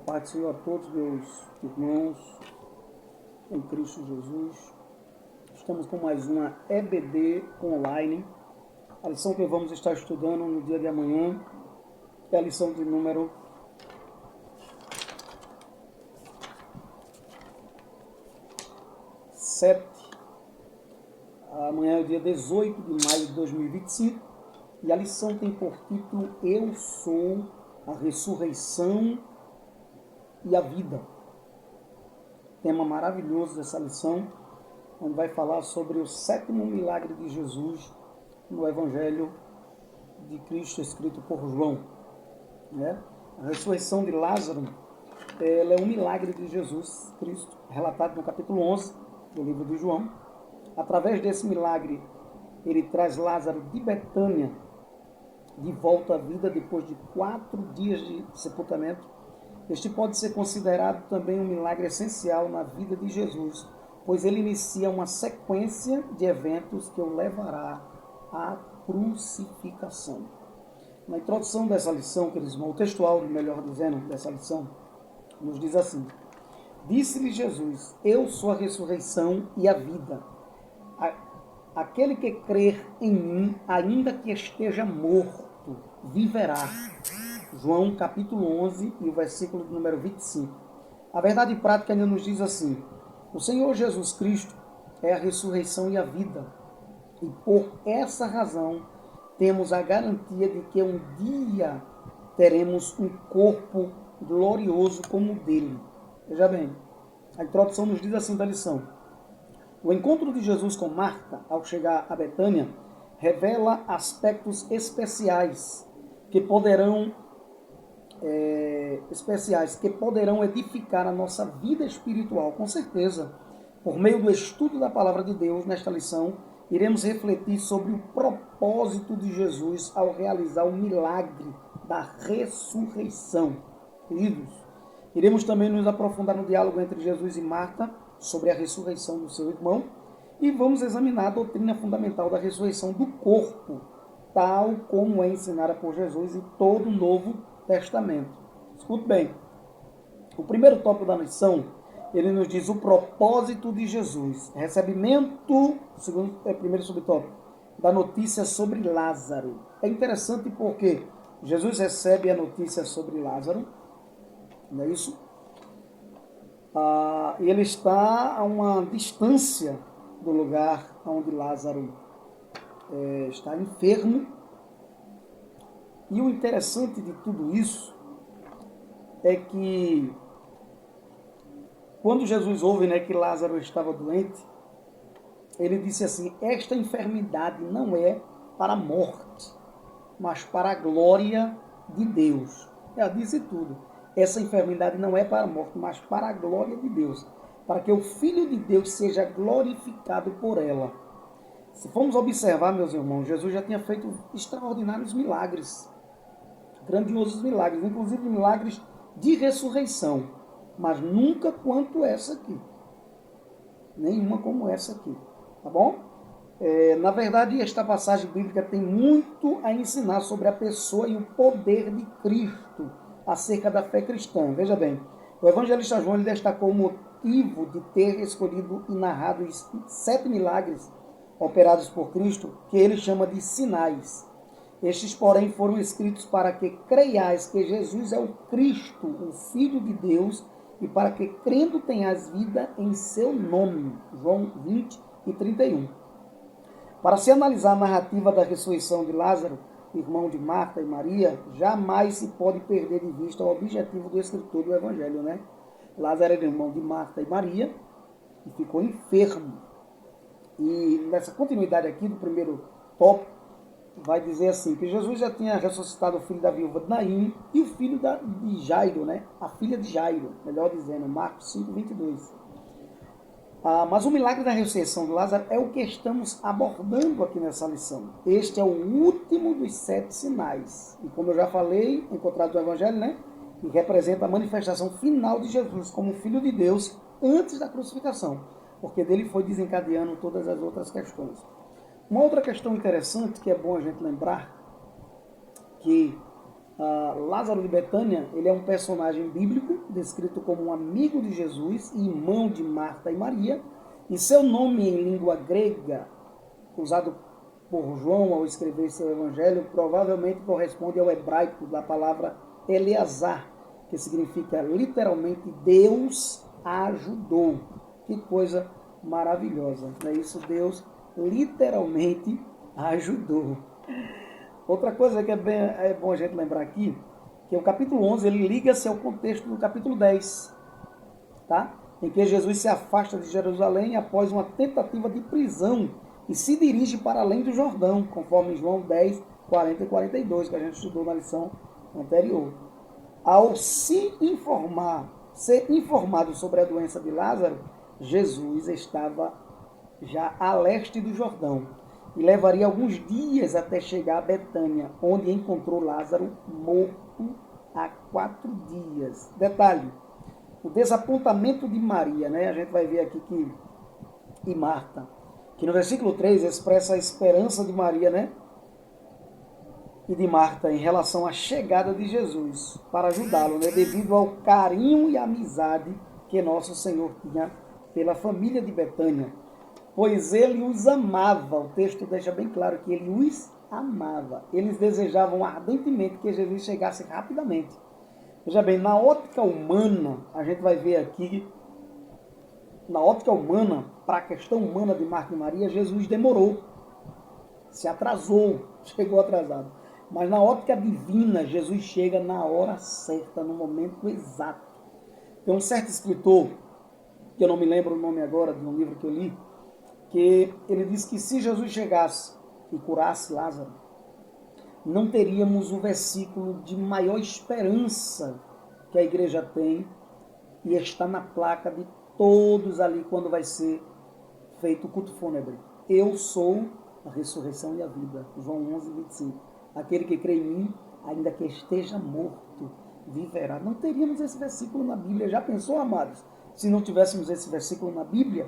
Pai do Senhor a todos meus irmãos em Cristo Jesus. Estamos com mais uma EBD online. A lição que vamos estar estudando no dia de amanhã é a lição de número 7. Amanhã é o dia 18 de maio de 2025 e a lição tem por título Eu sou a ressurreição e a vida. Tema maravilhoso dessa lição, onde vai falar sobre o 7º milagre de Jesus no Evangelho de Cristo escrito por João. A ressurreição de Lázaro, ela é um milagre de Jesus Cristo, relatado no capítulo 11 do livro de João. Através desse milagre, ele traz Lázaro de Betânia de volta à vida depois de 4 dias de sepultamento. Este pode ser considerado também um milagre essencial na vida de Jesus, pois ele inicia uma sequência de eventos que o levará à crucificação. Na introdução dessa lição, queridos irmãos, o textual, melhor dizendo, dessa lição, nos diz assim: Disse-lhe Jesus, eu sou a ressurreição e a vida. Aquele que crer em mim, ainda que esteja morto, viverá. João capítulo 11 e o versículo número 25. A verdade prática ainda nos diz assim: o Senhor Jesus Cristo é a ressurreição e a vida. E por essa razão temos a garantia de que um dia teremos um corpo glorioso como o dele. Veja bem, a introdução nos diz assim da lição: o encontro de Jesus com Marta, ao chegar a Betânia, revela aspectos especiais que poderão edificar a nossa vida espiritual. Com certeza, por meio do estudo da Palavra de Deus, nesta lição, iremos refletir sobre o propósito de Jesus ao realizar o milagre da ressurreição. Queridos, iremos também nos aprofundar no diálogo entre Jesus e Marta sobre a ressurreição do seu irmão e vamos examinar a doutrina fundamental da ressurreição do corpo, tal como é ensinada por Jesus em todo o Novo Testamento. Escute bem, o primeiro tópico da lição, ele nos diz o propósito de Jesus, recebimento, segundo primeiro subtópico, da notícia sobre Lázaro. É interessante porque Jesus recebe a notícia sobre Lázaro, não é isso? E ele está a uma distância do lugar onde Lázaro está enfermo. E o interessante de tudo isso é que quando Jesus ouve, que Lázaro estava doente, ele disse assim: esta enfermidade não é para a morte, mas para a glória de Deus. Ela disse tudo. Essa enfermidade não é para a morte, mas para a glória de Deus, para que o Filho de Deus seja glorificado por ela. Se formos observar, meus irmãos, Jesus já tinha feito extraordinários milagres, grandiosos milagres, inclusive milagres de ressurreição, mas nunca quanto essa aqui. Nenhuma como essa aqui, tá bom? Na verdade, esta passagem bíblica tem muito a ensinar sobre a pessoa e o poder de Cristo acerca da fé cristã. Veja bem, o evangelista João ele destacou o motivo de ter escolhido e narrado os 7 milagres operados por Cristo, que ele chama de sinais. Estes, porém, foram escritos para que creiais que Jesus é o Cristo, o Filho de Deus, e para que, crendo, tenhas vida em seu nome. João 20 e 31. Para se analisar a narrativa da ressurreição de Lázaro, irmão de Marta e Maria, jamais se pode perder de vista o objetivo do escritor do Evangelho, Lázaro era irmão de Marta e Maria e ficou enfermo. E nessa continuidade aqui do primeiro tópico, vai dizer assim, que Jesus já tinha ressuscitado o filho da viúva de Naim e o filho de Jairo, a filha de Jairo, melhor dizendo, Marcos 5, 22. Mas o milagre da ressurreição de Lázaro é o que estamos abordando aqui nessa lição. Este é o último dos 7 sinais. E como eu já falei, encontrado no Evangelho, que representa a manifestação final de Jesus como Filho de Deus antes da crucificação, porque dele foi desencadeando todas as outras questões. Uma outra questão interessante que é bom a gente lembrar, que Lázaro de Betânia, ele é um personagem bíblico, descrito como um amigo de Jesus e irmão de Marta e Maria, e seu nome em língua grega, usado por João ao escrever seu evangelho, provavelmente corresponde ao hebraico da palavra Eleazar, que significa literalmente Deus ajudou. Que coisa maravilhosa, não é isso? Deus literalmente ajudou. Outra coisa que é bom a gente lembrar aqui, que o capítulo 11 ele liga-se ao contexto do capítulo 10, tá? Em que Jesus se afasta de Jerusalém após uma tentativa de prisão e se dirige para além do Jordão, conforme João 10, 40 e 42, que a gente estudou na lição anterior. Ao ser informado sobre a doença de Lázaro, Jesus estava já a leste do Jordão e levaria alguns dias até chegar a Betânia, onde encontrou Lázaro morto há 4 dias. Detalhe, o desapontamento de Maria, né? A gente vai ver aqui e Marta, que no versículo 3 expressa a esperança de Maria, né? E de Marta em relação à chegada de Jesus para ajudá-lo, né? Devido ao carinho e amizade que nosso Senhor tinha pela família de Betânia, pois ele os amava. O texto deixa bem claro que ele os amava. Eles desejavam ardentemente que Jesus chegasse rapidamente. Veja bem, na ótica humana, a gente vai ver aqui, na ótica humana, para a questão humana de Marta e Maria, Jesus demorou, se atrasou, chegou atrasado. Mas na ótica divina, Jesus chega na hora certa, no momento exato. Tem um certo escritor, que eu não me lembro o nome agora, de um livro que eu li, que ele disse que se Jesus chegasse e curasse Lázaro, não teríamos o versículo de maior esperança que a igreja tem e está na placa de todos ali quando vai ser feito o culto fúnebre. Eu sou a ressurreição e a vida. João 11, 25. Aquele que crê em mim, ainda que esteja morto, viverá. Não teríamos esse versículo na Bíblia. Já pensou, amados? Se não tivéssemos esse versículo na Bíblia,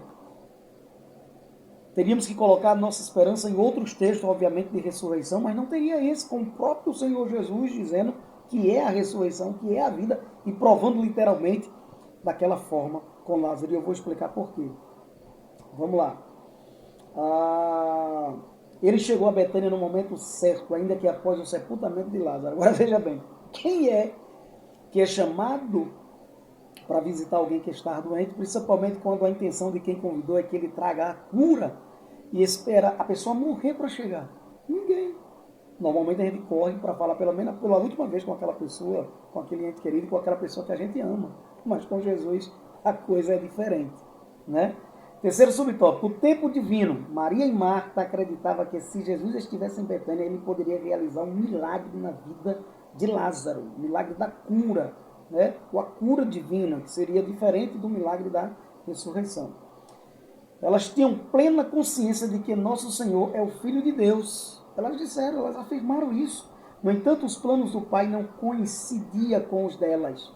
teríamos que colocar nossa esperança em outros textos, obviamente, de ressurreição, mas não teria esse, com o próprio Senhor Jesus dizendo que é a ressurreição, que é a vida, e provando literalmente daquela forma com Lázaro. E eu vou explicar por quê. Vamos lá. Ele chegou a Betânia no momento certo, ainda que após o sepultamento de Lázaro. Agora veja bem, quem é que é chamado para visitar alguém que está doente, principalmente quando a intenção de quem convidou é que ele traga a cura e espera a pessoa morrer para chegar? Ninguém. Normalmente a gente corre para falar pelo menos pela última vez com aquela pessoa, com aquele ente querido, com aquela pessoa que a gente ama. Mas com Jesus a coisa é diferente, né? Terceiro subtópico, o tempo divino. Maria e Marta acreditavam que se Jesus estivesse em Betânia, ele poderia realizar um milagre na vida de Lázaro, o milagre da cura, né? Ou a cura divina, que seria diferente do milagre da ressurreição. Elas tinham plena consciência de que nosso Senhor é o Filho de Deus. Elas disseram, elas afirmaram isso. No entanto, os planos do Pai não coincidiam com os delas.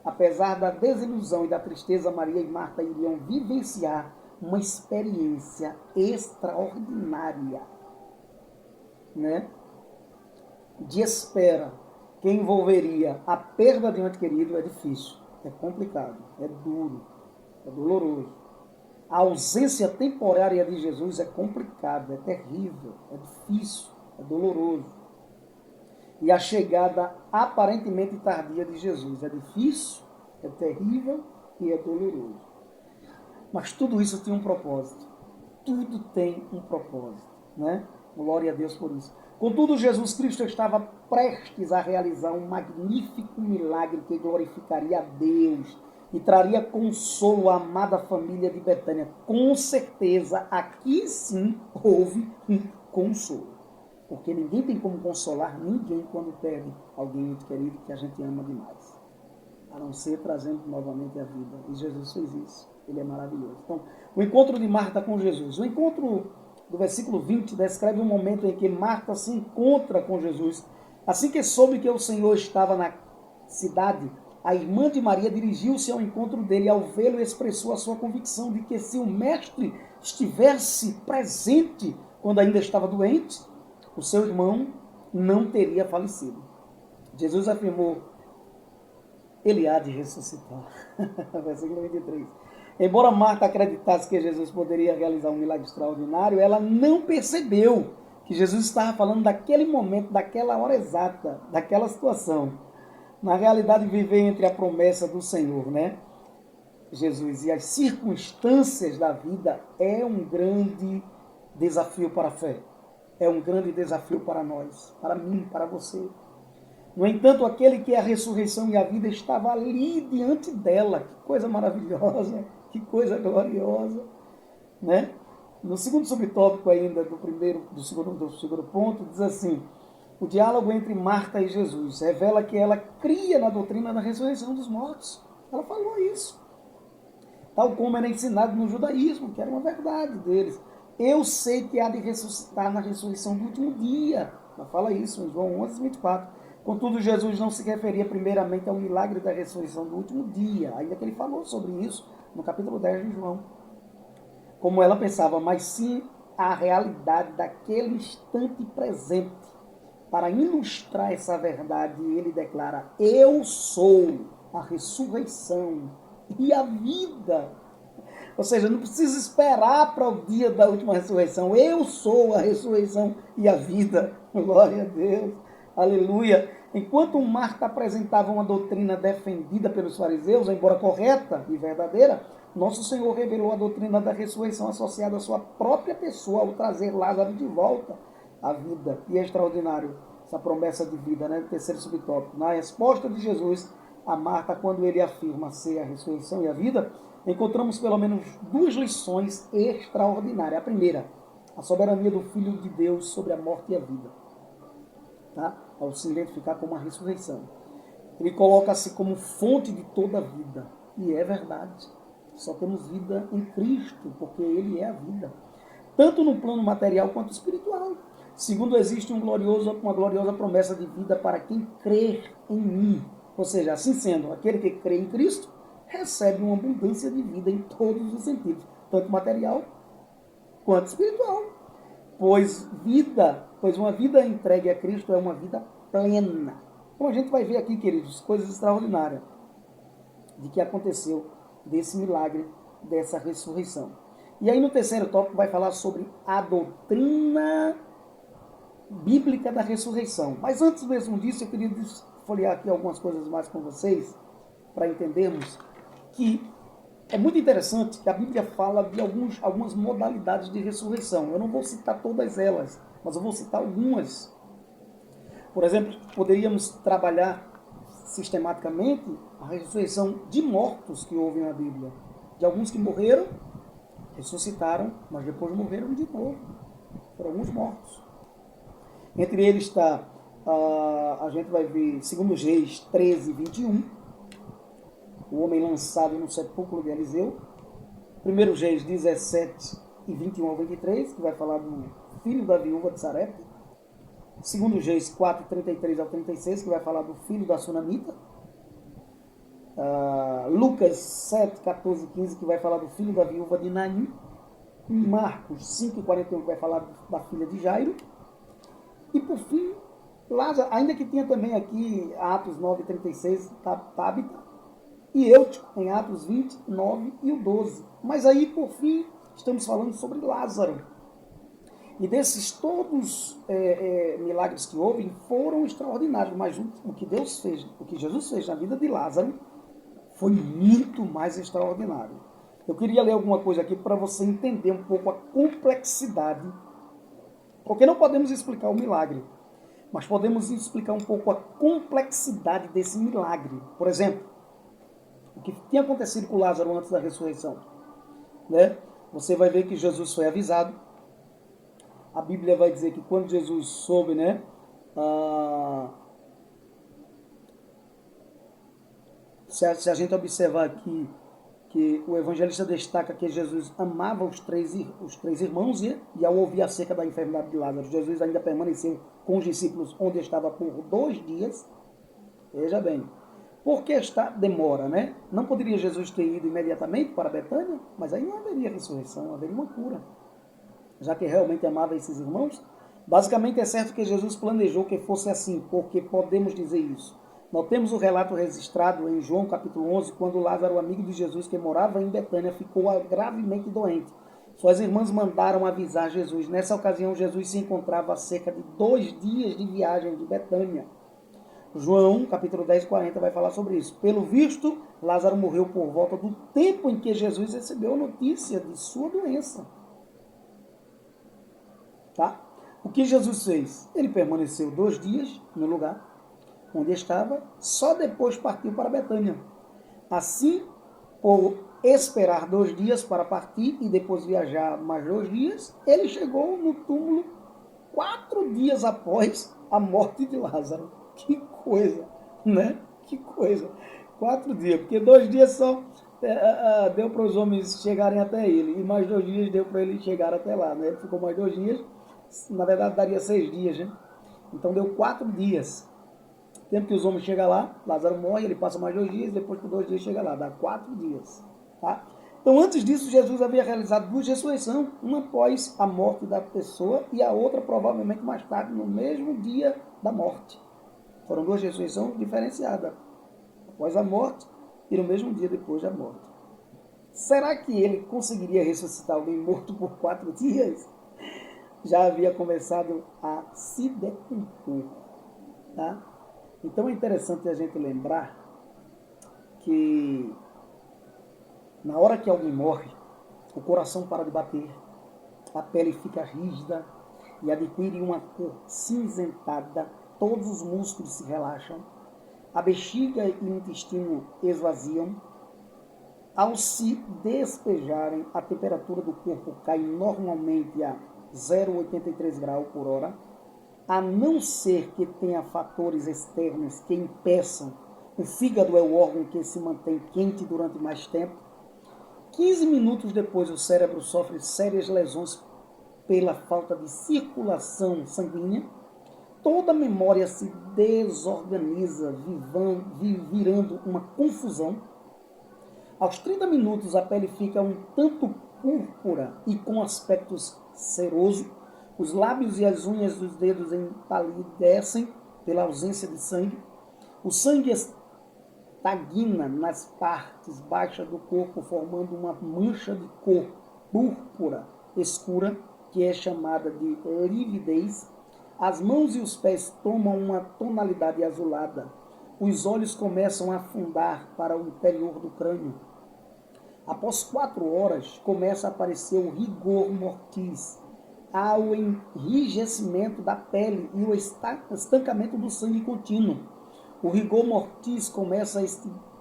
Apesar da desilusão e da tristeza, Maria e Marta iriam vivenciar uma experiência extraordinária, né? De espera, que envolveria a perda de um ente querido. É difícil, é complicado, é duro, é doloroso. A ausência temporária de Jesus é complicado, é terrível, é difícil, é doloroso. E a chegada aparentemente tardia de Jesus é difícil, é terrível e é doloroso. Mas tudo isso tem um propósito. Tudo tem um propósito, né? Glória a Deus por isso. Contudo, Jesus Cristo estava prestes a realizar um magnífico milagre que glorificaria a Deus e traria consolo à amada família de Betânia. Com certeza, aqui sim houve um consolo. Porque ninguém tem como consolar ninguém quando perde alguém muito querido que a gente ama demais. A não ser trazendo novamente a vida. E Jesus fez isso. Ele é maravilhoso. Então, o encontro de Marta com Jesus. O encontro do versículo 20 descreve um momento em que Marta se encontra com Jesus. Assim que soube que o Senhor estava na cidade, a irmã de Maria dirigiu-se ao encontro dele e ao vê-lo expressou a sua convicção de que se o mestre estivesse presente quando ainda estava doente, o seu irmão não teria falecido. Jesus afirmou, ele há de ressuscitar. Versículo 23. Embora Marta acreditasse que Jesus poderia realizar um milagre extraordinário, ela não percebeu que Jesus estava falando daquele momento, daquela hora exata, daquela situação. Na realidade, viver entre a promessa do Senhor, né? Jesus e as circunstâncias da vida é um grande desafio para a fé. É um grande desafio para nós, para mim, para você. No entanto, aquele que é a ressurreição e a vida estava ali diante dela. Que coisa maravilhosa, que coisa gloriosa, né? No segundo subtópico ainda do segundo ponto, diz assim, o diálogo entre Marta e Jesus revela que ela cria na doutrina da ressurreição dos mortos. Ela falou isso. Tal como era ensinado no judaísmo, que era uma verdade deles. Eu sei que há de ressuscitar na ressurreição do último dia. Ela fala isso em João 11, 24. Contudo, Jesus não se referia primeiramente ao milagre da ressurreição do último dia, ainda que ele falou sobre isso no capítulo 10 de João. Como ela pensava, mas sim a realidade daquele instante presente. Para ilustrar essa verdade, ele declara, eu sou a ressurreição e a vida. Ou seja, não precisa esperar para o dia da última ressurreição. Eu sou a ressurreição e a vida. Glória a Deus. Aleluia. Enquanto Marta apresentava uma doutrina defendida pelos fariseus, embora correta e verdadeira, nosso Senhor revelou a doutrina da ressurreição associada à sua própria pessoa ao trazer Lázaro de volta à vida. E é extraordinário essa promessa de vida, né? Terceiro subtópico. Na resposta de Jesus a Marta, quando ele afirma ser a ressurreição e a vida, encontramos pelo menos duas lições extraordinárias. A primeira, a soberania do Filho de Deus sobre a morte e a vida, tá? Ao se identificar como a ressurreição. Ele coloca-se como fonte de toda a vida. E é verdade. Só temos vida em Cristo, porque Ele é a vida. Tanto no plano material quanto espiritual. Segundo, existe uma gloriosa promessa de vida para quem crer em mim. Ou seja, assim sendo, aquele que crê em Cristo recebe uma abundância de vida em todos os sentidos, tanto material quanto espiritual. Pois uma vida entregue a Cristo é uma vida plena. Como a gente vai ver aqui, queridos, coisas extraordinárias de que aconteceu desse milagre, dessa ressurreição. E aí no terceiro tópico vai falar sobre a doutrina bíblica da ressurreição. Mas antes mesmo disso, eu queria folhear aqui algumas coisas mais com vocês, para entendermos que é muito interessante que a Bíblia fala de algumas modalidades de ressurreição. Eu não vou citar todas elas, mas eu vou citar algumas. Por exemplo, poderíamos trabalhar sistematicamente a ressurreição de mortos que houve na Bíblia. De alguns que morreram, ressuscitaram, mas depois morreram de novo. Foram alguns mortos. Entre eles está, a gente vai ver, segundo Reis 13, 21, o homem lançado no sepulcro de Eliseu. Primeiro Reis 17 e 21 ao 23, que vai falar do filho da viúva de Sarepta. Segundo Reis 4, 33 ao 36, que vai falar do filho da Sunamita. Lucas 7, 14 e 15, que vai falar do filho da viúva de Naim. Marcos 5 e 41, que vai falar da filha de Jairo. E por fim, Lázaro, ainda que tinha também aqui Atos 9 e 36, Tábita, e Eutico, em Atos 20, 9 e o 12. Mas aí, por fim, estamos falando sobre Lázaro. E desses todos milagres que houve, foram extraordinários, mas o que Deus fez, o que Jesus fez na vida de Lázaro, foi muito mais extraordinário. Eu queria ler alguma coisa aqui para você entender um pouco a complexidade, porque não podemos explicar o milagre, mas podemos explicar um pouco a complexidade desse milagre. Por exemplo, o que tinha acontecido com Lázaro antes da ressurreição, né? Você vai ver que Jesus foi avisado. A Bíblia vai dizer que quando Jesus soube, né? Se a gente observar aqui que o evangelista destaca que Jesus amava os três irmãos e ao ouvir acerca da enfermidade de Lázaro, Jesus ainda permaneceu com os discípulos onde estava por 2 dias. Veja bem, por que esta demora, né? Não poderia Jesus ter ido imediatamente para Betânia? Mas aí não haveria ressurreição, não haveria uma cura. Já que realmente amava esses irmãos, Basicamente é certo que Jesus planejou que fosse assim, porque podemos dizer isso. Notemos o relato registrado em João capítulo 11, quando Lázaro, amigo de Jesus que morava em Betânia, ficou gravemente doente. Suas irmãs mandaram avisar Jesus. Nessa ocasião, Jesus se encontrava a cerca de 2 dias de viagem de Betânia. João, capítulo 10, 40, vai falar sobre isso. Pelo visto, Lázaro morreu por volta do tempo em que Jesus recebeu a notícia de sua doença. Tá? O que Jesus fez? Ele permaneceu 2 dias no lugar onde estava, só depois partiu para Betânia. Assim, por esperar 2 dias para partir e depois viajar mais 2 dias, ele chegou no túmulo 4 dias após a morte de Lázaro. Que coisa, né? Que coisa. 4 dias, porque 2 dias só deu para os homens chegarem até ele, e mais 2 dias deu para ele chegar até lá, né? Ele ficou mais 2 dias, na verdade daria 6 dias, né? Então deu 4 dias. Tempo que os homens chegam lá, Lázaro morre, ele passa mais 2 dias, depois por 2 dias chega lá, dá 4 dias. Tá? Então antes disso, Jesus havia realizado 2 ressurreições, uma após a morte da pessoa e a outra provavelmente mais tarde, no mesmo dia da morte. Foram 2 ressurreições diferenciadas, após a morte e no mesmo dia depois da morte. Será que ele conseguiria ressuscitar alguém morto por 4 dias? Já havia começado a se decompor. Tá? Então é interessante a gente lembrar que na hora que alguém morre, o coração para de bater, a pele fica rígida e adquire uma cor cinzentada, todos os músculos se relaxam, a bexiga e o intestino esvaziam. Ao se despejarem, a temperatura do corpo cai normalmente a 0,83 graus por hora, a não ser que tenha fatores externos que impeçam. O fígado é o órgão que se mantém quente durante mais tempo. 15 minutos depois, o cérebro sofre sérias lesões pela falta de circulação sanguínea. Toda a memória se desorganiza, virando uma confusão. Aos 30 minutos, a pele fica um tanto púrpura e com aspectos seroso. Os lábios e as unhas dos dedos empalidecem pela ausência de sangue. O sangue estagna nas partes baixas do corpo, formando uma mancha de cor púrpura escura, que é chamada de lividez. As mãos e os pés tomam uma tonalidade azulada. Os olhos começam a afundar para o interior do crânio. Após 4 horas, começa a aparecer o rigor mortis, ao enrijecimento da pele e o estancamento do sangue contínuo. O rigor mortis começa a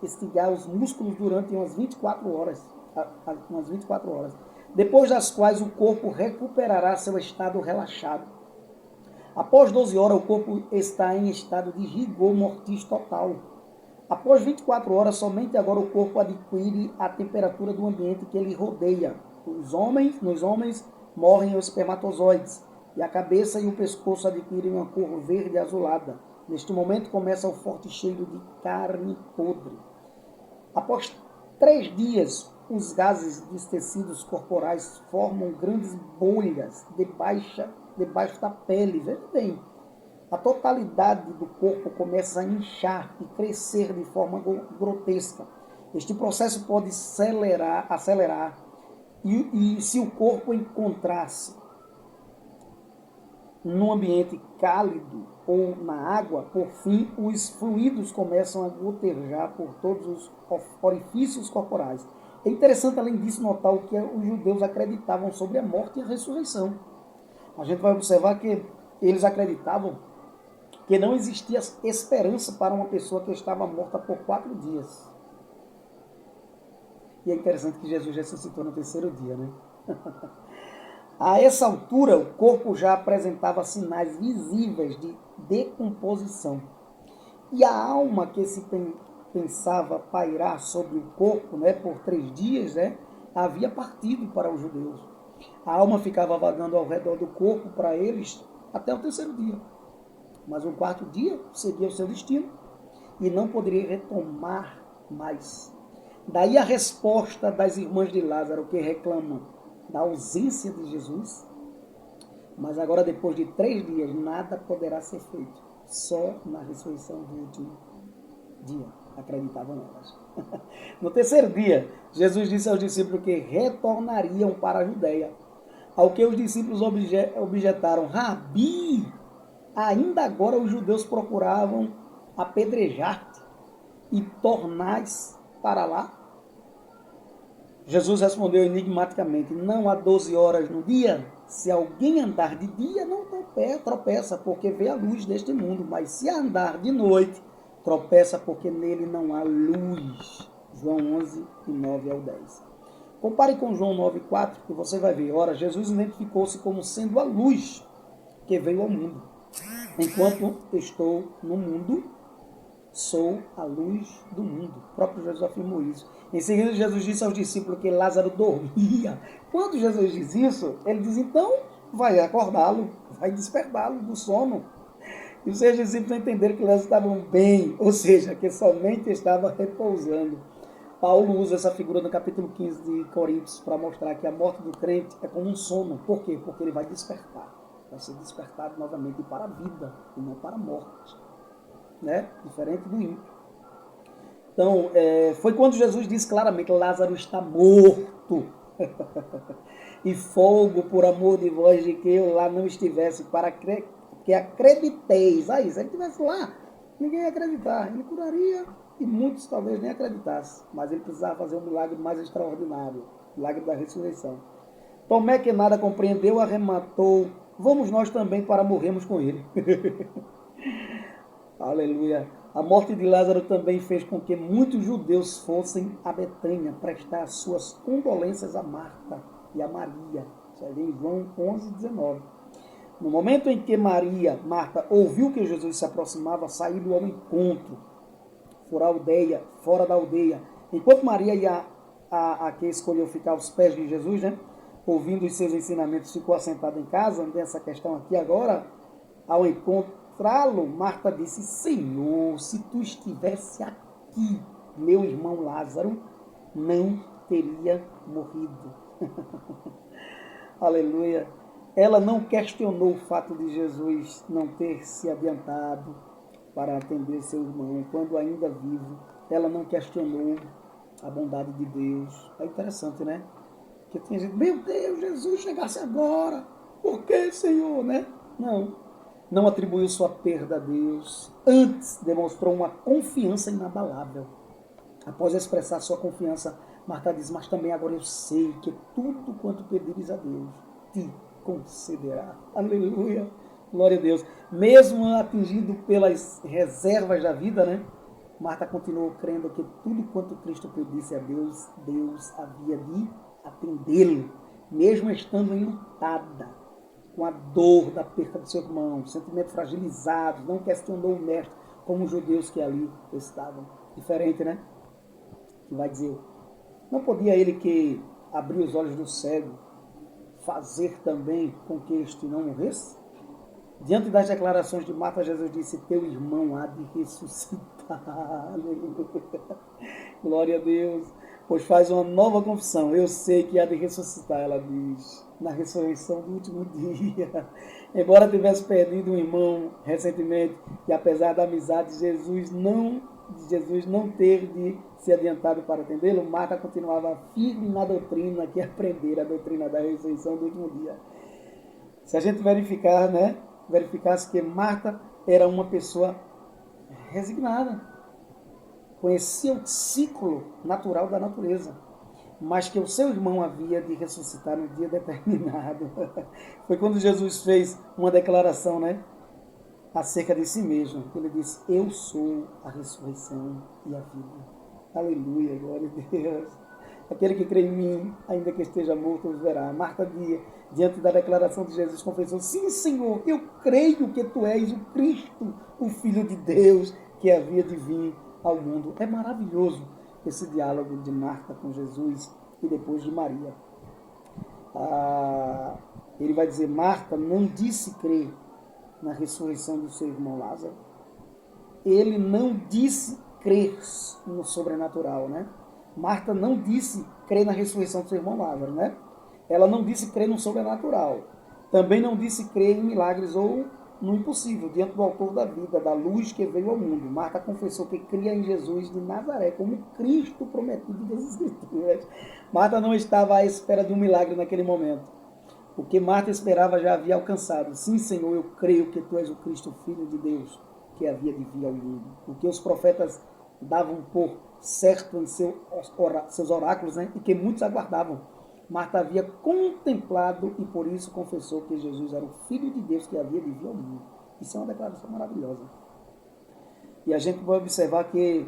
estigar os músculos durante umas 24 horas, depois das quais o corpo recuperará seu estado relaxado. Após 12 horas, o corpo está em estado de rigor mortis total. Após 24 horas, somente agora o corpo adquire a temperatura do ambiente que ele rodeia. Nos homens morrem os espermatozoides e a cabeça e o pescoço adquirem uma cor verde azulada. Neste momento começa o forte cheiro de carne podre. Após 3 dias, os gases dos tecidos corporais formam grandes bolhas debaixo da pele. Veja bem, a totalidade do corpo começa a inchar e crescer de forma grotesca. Este processo pode acelerar e se o corpo encontrasse num ambiente cálido ou na água, por fim, os fluidos começam a gotejar por todos os orifícios corporais. É interessante, além disso, notar o que os judeus acreditavam sobre a morte e a ressurreição. A gente vai observar que eles acreditavam que não existia esperança para uma pessoa que estava morta por 4 dias. E é interessante que Jesus ressuscitou no 3º dia, né? A essa altura, o corpo já apresentava sinais visíveis de decomposição. E a alma que se pensava pairar sobre o corpo, né, por 3 dias, né, havia partido para os judeus. A alma ficava vagando ao redor do corpo para eles até o 3º dia. Mas o 4º dia seria o seu destino e não poderia retomar mais. Daí a resposta das irmãs de Lázaro, que reclamam da ausência de Jesus. Mas agora, depois de 3 dias, nada poderá ser feito. Só na ressurreição do último dia acreditavam nelas. No terceiro dia, Jesus disse aos discípulos que retornariam para a Judéia. Ao que os discípulos objetaram: Rabi, ainda agora os judeus procuravam apedrejar-te e tornais para lá? Jesus respondeu enigmaticamente: não há 12 horas no dia? Se alguém andar de dia, não tropeça, porque vê a luz deste mundo. Mas se andar de noite, tropeça, porque nele não há luz. João 11, 9 ao 10. Compare com João 9, 4, que você vai ver. Ora, Jesus identificou-se como sendo a luz que veio ao mundo. Enquanto estou no mundo, sou a luz do mundo. O próprio Jesus afirmou isso. Em seguida, Jesus disse aos discípulos que Lázaro dormia. Quando Jesus diz isso, ele diz: então vai acordá-lo, vai despertá-lo do sono. E os seus discípulos entenderam que Lázaro estava bem, ou seja, que somente estava repousando. Paulo usa essa figura no capítulo 15 de Coríntios para mostrar que a morte do crente é como um sono. Por quê? Porque ele vai despertar. Vai ser despertado novamente para a vida e não para a morte. Né? Diferente do ímpio. Então, foi quando Jesus disse claramente: Lázaro está morto. E folgo por amor de vós de que eu lá não estivesse, para que acrediteis. Aí, se ele estivesse lá, ninguém ia acreditar. Ele curaria e muitos talvez nem acreditassem. Mas ele precisava fazer um milagre mais extraordinário, o milagre da ressurreição. Tomé, que nada compreendeu, arrematou: vamos nós também para morrermos com ele. Aleluia. A morte de Lázaro também fez com que muitos judeus fossem a Betânia prestar suas condolências a Marta e a Maria. Isso aí em João 11, 19. No momento em que Marta, ouviu que Jesus se aproximava, saiu ao encontro, fora da aldeia. Enquanto Maria ia a que escolheu ficar aos pés de Jesus, né, ouvindo os seus ensinamentos, ficou assentada em casa. Nessa questão aqui agora, ao encontrá-lo, Marta disse: Senhor, se tu estivesse aqui, meu irmão Lázaro não teria morrido. Aleluia. Ela não questionou o fato de Jesus não ter se adiantado para atender seu irmão quando ainda vivo. Ela não questionou a bondade de Deus. É interessante, né? Porque tinha gente: meu Deus, Jesus chegasse agora. Por que, Senhor, né? Não atribuiu sua perda a Deus. Antes, demonstrou uma confiança inabalável. Após expressar sua confiança, Marta diz: mas também agora eu sei que tudo quanto pedires a Deus te concederá. Aleluia. Glória a Deus. Mesmo atingido pelas reservas da vida, né? Marta continuou crendo que tudo quanto Cristo pedisse a Deus, Deus havia de atendê-lo, mesmo estando enlutada com a dor da perda do seu irmão, sentimentos fragilizados. Não questionou o mestre, como os judeus que ali estavam. Diferente, né? Que vai dizer: não podia ele que abriu os olhos do cego fazer também com que este não morresse? Diante das declarações de Marta, Jesus disse: teu irmão há de ressuscitar. Glória a Deus. Pois faz uma nova confissão: eu sei que há de ressuscitar, ela diz, na ressurreição do último dia. Embora tivesse perdido um irmão recentemente, e apesar da amizade de Jesus não ter de se adiantado para atendê-lo, Marta continuava firme na doutrina que aprendera, a doutrina da ressurreição do último dia. Se a gente verificasse que Marta era uma pessoa resignada, conhecia o ciclo natural da natureza, mas que o seu irmão havia de ressuscitar no dia determinado. Foi quando Jesus fez uma declaração, né, acerca de si mesmo. Ele disse: eu sou a ressurreição e a vida. Aleluia, glória a Deus. Aquele que crê em mim, ainda que esteja morto, verá. Marta, diante da declaração de Jesus, confessou: sim, Senhor, eu creio que tu és o Cristo, o Filho de Deus, que havia de vir ao mundo. É maravilhoso esse diálogo de Marta com Jesus e depois de Maria. Ele vai dizer: Marta não disse crer na ressurreição do seu irmão Lázaro. Ele não disse crer no sobrenatural, né? Marta não disse crer na ressurreição do seu irmão Lázaro, né? Ela não disse crer no sobrenatural. Também não disse crer em milagres ou no impossível, diante do autor da vida, da luz que veio ao mundo. Marta confessou que cria em Jesus de Nazaré, como Cristo prometido das Escrituras. Marta não estava à espera de um milagre naquele momento. O que Marta esperava já havia alcançado. Sim, Senhor, eu creio que Tu és o Cristo, Filho de Deus, que havia de vir ao mundo. O que os profetas davam por certo em seus oráculos, né? E que muitos aguardavam. Marta havia contemplado e por isso confessou que Jesus era o Filho de Deus que havia de vir ao mundo. Isso é uma declaração maravilhosa. E a gente vai observar que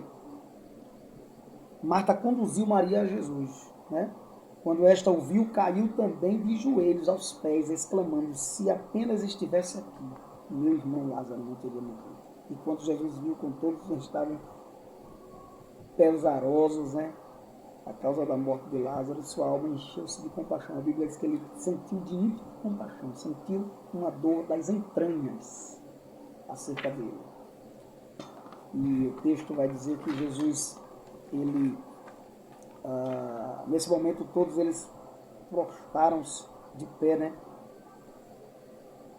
Marta conduziu Maria a Jesus, né? Quando esta o viu, caiu também de joelhos aos pés, exclamando: se apenas estivesse aqui, meu irmão Lázaro não teria morrido. E quando Jesus viu com todos estavam pesarosos, né? A causa da morte de Lázaro, sua alma encheu-se de compaixão. A Bíblia diz que ele sentiu de íntima compaixão, sentiu uma dor das entranhas acerca dele. E o texto vai dizer que Jesus, ele, nesse momento, todos eles prostraram-se de pé, né?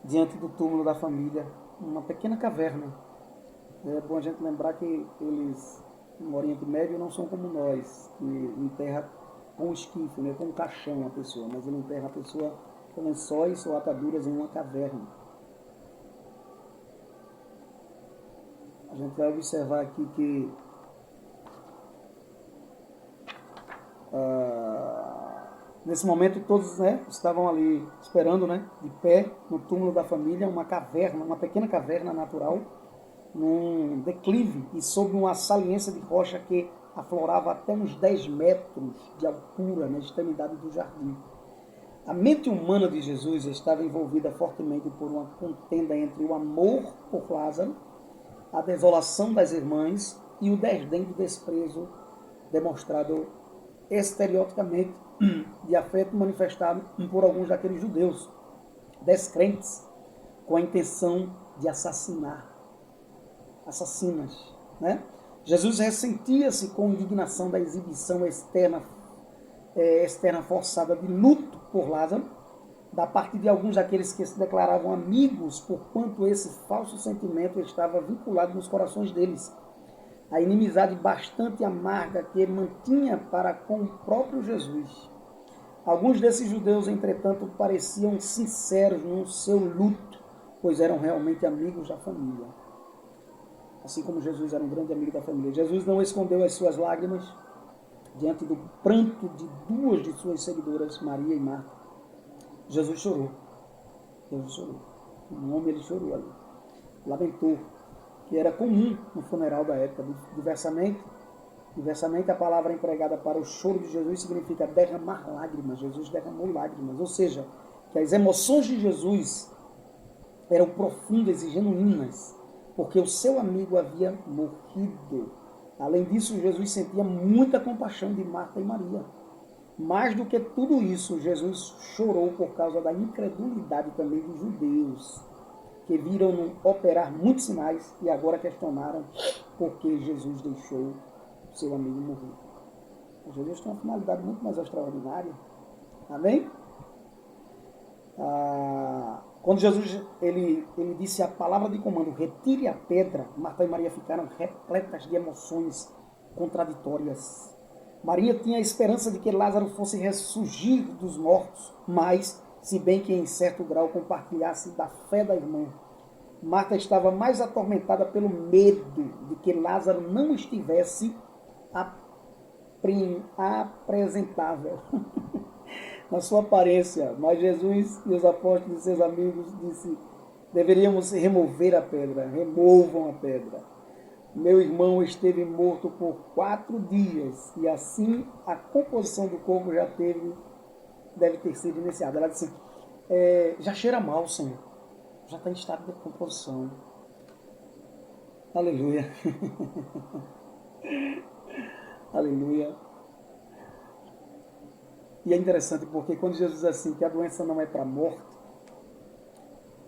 Diante do túmulo da família, uma pequena caverna. É bom a gente lembrar que eles no Oriente Médio não são como nós, que enterra com esquife, né, com um caixão a pessoa, mas ele enterra a pessoa com lençóis ou ataduras em uma caverna. A gente vai observar aqui que nesse momento todos, né, estavam ali esperando, né, de pé no túmulo da família, uma caverna, uma pequena caverna natural, num declive e sob uma saliência de rocha que aflorava até uns 10 metros de altura na extremidade do jardim. A mente humana de Jesus estava envolvida fortemente por uma contenda entre o amor por Lázaro, a desolação das irmãs e o desdém e desprezo demonstrado estereotipamente de afeto manifestado por alguns daqueles judeus descrentes com a intenção de assassinas, né? Jesus ressentia-se com indignação da exibição externa forçada de luto por Lázaro, da parte de alguns daqueles que se declaravam amigos, porquanto esse falso sentimento estava vinculado nos corações deles. A inimizade bastante amarga que mantinha para com o próprio Jesus. Alguns desses judeus, entretanto, pareciam sinceros no seu luto, pois eram realmente amigos da família. Assim como Jesus era um grande amigo da família. Jesus não escondeu as suas lágrimas diante do pranto de duas de suas seguidoras, Maria e Marta. Jesus chorou. Jesus chorou. Um homem, ele chorou ali. Lamentou, que era comum no funeral da época. Diversamente, a palavra empregada para o choro de Jesus significa derramar lágrimas. Jesus derramou lágrimas. Ou seja, que as emoções de Jesus eram profundas e genuínas, porque o seu amigo havia morrido. Além disso, Jesus sentia muita compaixão de Marta e Maria. Mais do que tudo isso, Jesus chorou por causa da incredulidade também dos judeus, que viram operar muitos sinais e agora questionaram por que Jesus deixou o seu amigo morrer. Jesus tem uma finalidade muito mais extraordinária. Amém? Quando Jesus ele disse a palavra de comando, retire a pedra, Marta e Maria ficaram repletas de emoções contraditórias. Maria tinha a esperança de que Lázaro fosse ressurgir dos mortos, mas, se bem que em certo grau compartilhasse da fé da irmã, Marta estava mais atormentada pelo medo de que Lázaro não estivesse apresentável na sua aparência. Mas Jesus e os apóstolos e seus amigos disse: deveríamos remover a pedra. Removam a pedra. Meu irmão esteve morto por 4 dias e assim a composição do corpo deve ter sido iniciada. Ela disse: já cheira mal, Senhor. Já está em estado de decomposição. Aleluia. Aleluia. E é interessante porque quando Jesus diz assim que a doença não é para a morte,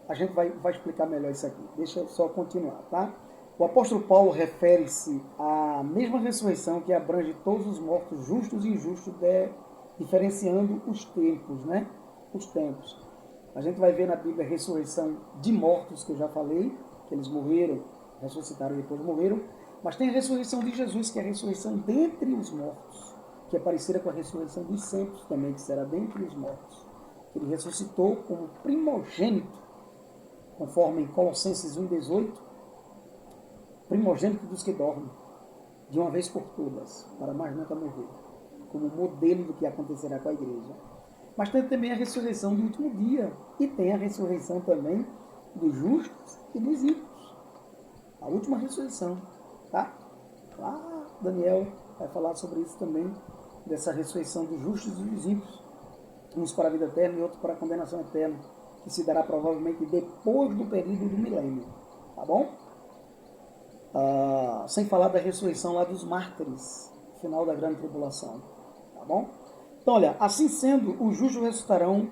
a gente vai explicar melhor isso aqui. Deixa eu só continuar, tá? O apóstolo Paulo refere-se à mesma ressurreição que abrange todos os mortos, justos e injustos, diferenciando os tempos, né? Os tempos. A gente vai ver na Bíblia a ressurreição de mortos, que eu já falei, que eles morreram, ressuscitaram e depois morreram. Mas tem a ressurreição de Jesus, que é a ressurreição dentre os mortos, que é parecida com a ressurreição dos santos também, que será dentre os mortos. Ele ressuscitou como primogênito, conforme em Colossenses 1,18, primogênito dos que dormem, de uma vez por todas, para mais nunca morrer, como modelo do que acontecerá com a igreja. Mas tem também a ressurreição do último dia, e tem a ressurreição também dos justos e dos ímpios. A última ressurreição, tá? Lá Daniel vai falar sobre isso também, dessa ressurreição dos justos e dos ímpios, uns para a vida eterna e outros para a condenação eterna, que se dará provavelmente depois do período do milênio, tá bom? Sem falar da ressurreição lá dos mártires, final da grande tribulação, tá bom? Então, olha, assim sendo, os justos ressuscitarão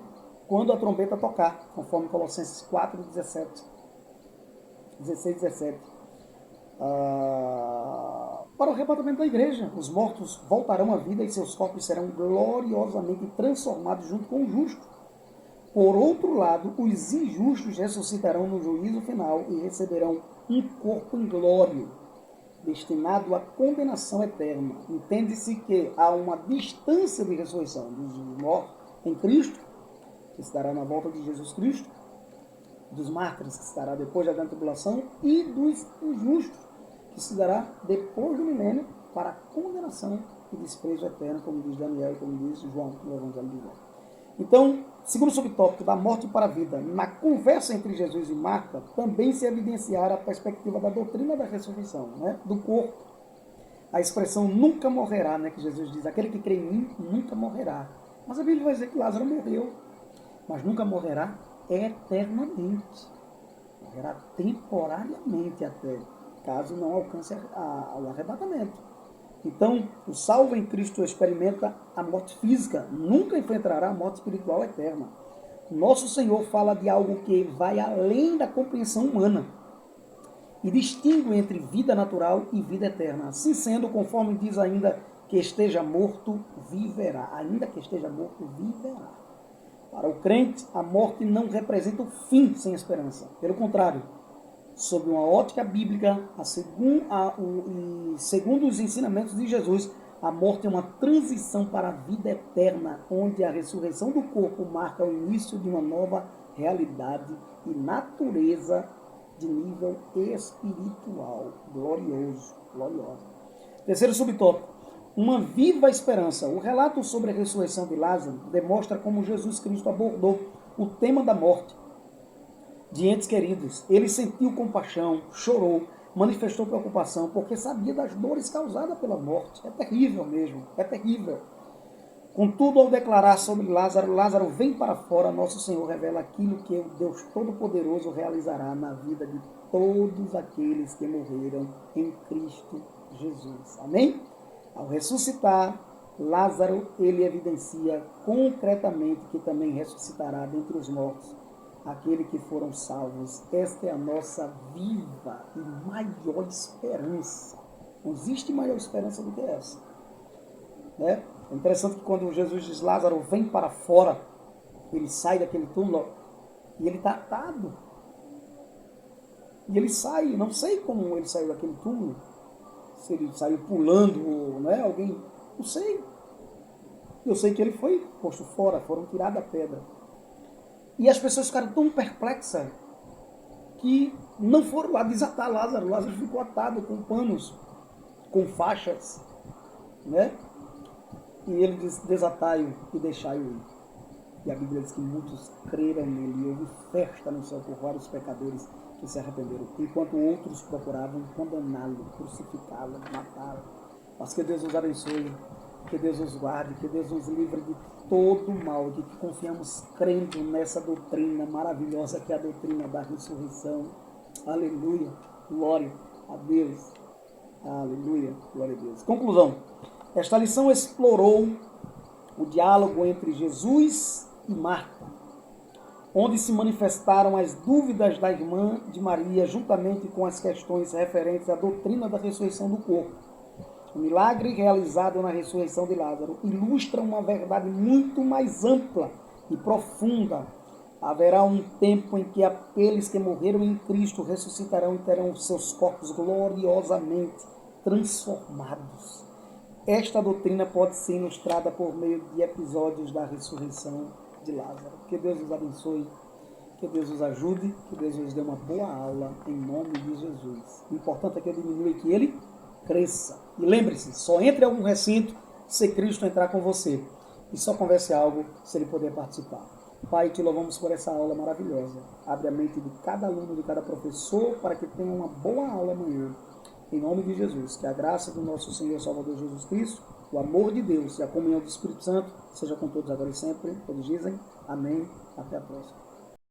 quando a trombeta tocar, conforme Colossenses 4, 16, 17. Para o arrebatamento da igreja, os mortos voltarão à vida e seus corpos serão gloriosamente transformados junto com o justo. Por outro lado, os injustos ressuscitarão no juízo final e receberão um corpo inglório, destinado à condenação eterna. Entende-se que há uma distância de ressurreição dos mortos em Cristo, que se dará na volta de Jesus Cristo, dos mártires, que se dará depois da grande tribulação, e dos injustos, que se dará depois do milênio, para a condenação e desprezo eterno, como diz Daniel e como diz João no Evangelho de João. Então, segundo o subtópico da morte para a vida, na conversa entre Jesus e Marta, também se evidenciará a perspectiva da doutrina da ressurreição, né? Do corpo. A expressão nunca morrerá, né? Que Jesus diz, aquele que crê em mim nunca morrerá. Mas a Bíblia vai dizer que Lázaro morreu, mas nunca morrerá eternamente. Morrerá temporariamente até, caso não alcance o arrebatamento. Então, o salvo em Cristo experimenta a morte física, nunca enfrentará a morte espiritual eterna. Nosso Senhor fala de algo que vai além da compreensão humana e distingue entre vida natural e vida eterna. Assim sendo, conforme diz ainda que esteja morto, viverá. Ainda que esteja morto, viverá. Para o crente, a morte não representa o fim sem esperança. Pelo contrário, sob uma ótica bíblica, segundo os ensinamentos de Jesus, a morte é uma transição para a vida eterna, onde a ressurreição do corpo marca o início de uma nova realidade e natureza de nível espiritual. Glorioso. Terceiro subtópico, uma viva esperança. O relato sobre a ressurreição de Lázaro demonstra como Jesus Cristo abordou o tema da morte de entes queridos. Ele sentiu compaixão, chorou, manifestou preocupação, porque sabia das dores causadas pela morte. É terrível mesmo, é terrível. Contudo, ao declarar sobre Lázaro, Lázaro vem para fora, nosso Senhor revela aquilo que o Deus Todo-Poderoso realizará na vida de todos aqueles que morreram em Cristo Jesus. Amém? Ao ressuscitar, Lázaro, ele evidencia concretamente que também ressuscitará dentre os mortos aquele que foram salvos. Esta é a nossa viva e maior esperança. Não existe maior esperança do que essa. Né? É interessante que quando Jesus diz Lázaro vem para fora, ele sai daquele túmulo e ele está atado. E ele sai, não sei como ele saiu daquele túmulo, se ele saiu pulando, né? Alguém, não sei. Eu sei que ele foi posto fora, foram tiradas a pedra. E as pessoas ficaram tão perplexas que não foram lá desatar Lázaro. Lázaro ficou atado com panos, com faixas, né? E ele diz, desatai-o e deixai-o ir. E a Bíblia diz que muitos creram nele e houve festa no céu por vários pecadores que se arrependeram, enquanto outros procuravam condená-lo, crucificá-lo, matá-lo. Mas que Deus os abençoe, que Deus os guarde, que Deus os livre de todo mal, de que confiamos crendo nessa doutrina maravilhosa que é a doutrina da ressurreição. Aleluia, glória a Deus. Aleluia, glória a Deus. Conclusão. Esta lição explorou o diálogo entre Jesus e Marta, onde se manifestaram as dúvidas da irmã de Maria, juntamente com as questões referentes à doutrina da ressurreição do corpo. O milagre realizado na ressurreição de Lázaro ilustra uma verdade muito mais ampla e profunda Haverá um tempo em que aqueles que morreram em Cristo ressuscitarão e terão seus corpos gloriosamente transformados. Esta doutrina pode ser ilustrada por meio de episódios da ressurreição de Lázaro. Que Deus os abençoe, que Deus os ajude, que Deus nos dê uma boa aula em nome de Jesus. O importante é que eu diminua e que ele cresça. E lembre-se, só entre algum recinto se Cristo entrar com você. E só converse algo se ele puder participar. Pai, te louvamos por essa aula maravilhosa. Abre a mente de cada aluno, de cada professor, para que tenha uma boa aula amanhã. Em nome de Jesus, que a graça do nosso Senhor e Salvador Jesus Cristo, o amor de Deus e a comunhão do Espírito Santo seja com todos agora e sempre. Todos dizem amém. Até a próxima.